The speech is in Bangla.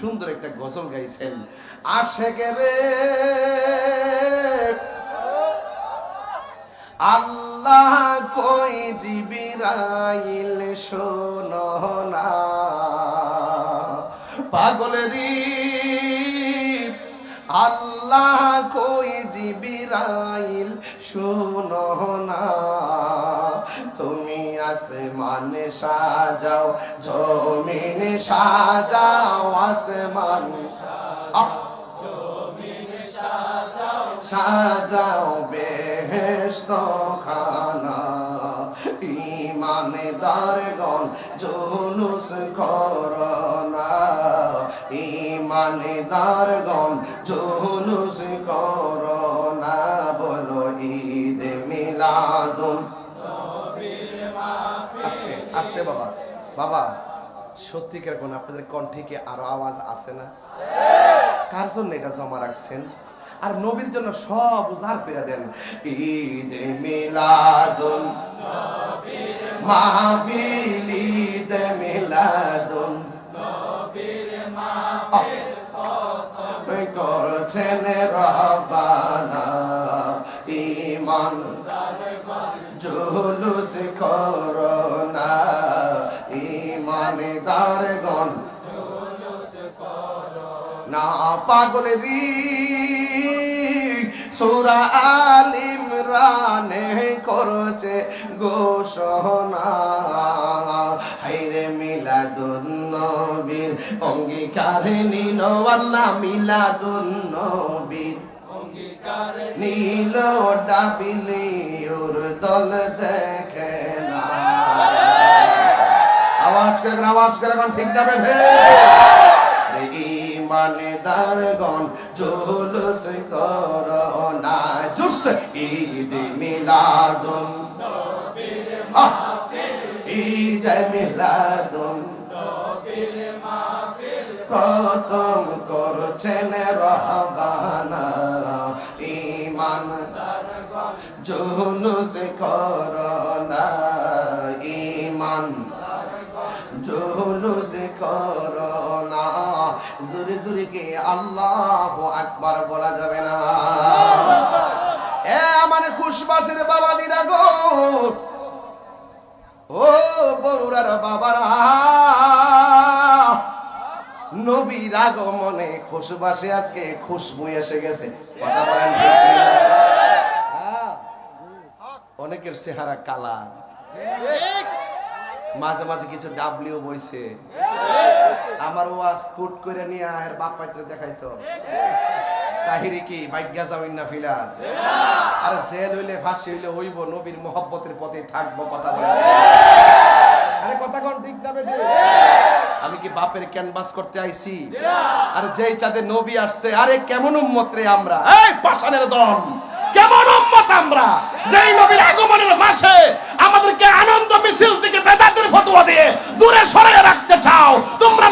সুন্দর একটা গজল গাইছেন। আশেকে রে আল্লাহ কই জিবরাইল শোনো না, পাগলেরি আল্লাহ কই জিবরাইল শোনো না, তুমি আসমানে সাজাও জমিনে সাজাও, আসমানে সাজাও বেহেশত খানা, ইমানদারগণ জুলুস করোনা, ইমানদারগণ জুলুস করোনা, বলো ঈদ মিলাদুন নবীর মাহফিল। আস্তে আস্তে বাবা, বাবা সত্যিকার কোন আপনাদের কণ্ঠে কি আরো আওয়াজ আছে না? কার জন্য এটা জমা রাখছেন? আর নবীর জন্য সব উজাড় করে দেন। ঈদ মিলাদুন নবীর মাহফিল, ঈদ মিলাদুন নবীর মাহফিল করছেন রব্বানা, ঈমানদারগণ জুলুস করোনা, ঈমানদারগণ জুলুস করোনা, পাগলেরি সূরা আল ইমরানে করছে ঘোষণা, হায়রে মিলাদুন নবীর অঙ্গীকার নিল আল্লাহ, মিলাদুন নবীর অঙ্গীকার নিল ডাবিলি ওর দল দেখে না। আওয়াজ করে এখন ঠিক যাবে হে, ইমানদারগণ জুলুস করোনা, জুস ঈদ মিলাদুন নবীর মাহফিল, ঈদ মিলাদুন নবীর মাহফিল প্রথম করছেন রহবানা, ইমানদারগণ জুলুস করোনা, ইমানদারগণ জুলুস করোনা। জোরে জোরে কে আল্লাহু আকবার বলা যাবে না? এ আমার খুশবাসের বাবাদিরা গো, ও বড়ুরার বাবারা, নবীর আগমনে খুশবাসে আজকে খুশবু এসে গেছে। কথা বলেন ঠিক কিনা? অনেকের চেহারা কালা, মাঝে মাঝে কিছু ডাবলিও বইছে। আমার ওয়াজ কুট করে নিয়ে আর বাপ পাইতে দেখাইতো, তাহিরি কি ভাগ্যা যাবেন না ফিলার, আর জেল হইলে ফাঁসি হইলে হইব, নবীর মহব্বতের পথে থাকবো। কথা বলে আরে কথা কোন ঠিক যাবে? আমি কি বাপের ক্যানভাস করতে আইছি? আরে যেই চাঁদে নবী আসছে, আরে কেমন উম্মত রে আমরা, এই পাষাণের দম, কেমন উম্মত আমরা, যেই নবীর আগমনের মাসে আমাদেরকে আনন্দ মিছিল থেকে বেদাতের ফতোয়া দিয়ে দূরে সরিয়ে রাখতে চাও তোমরা।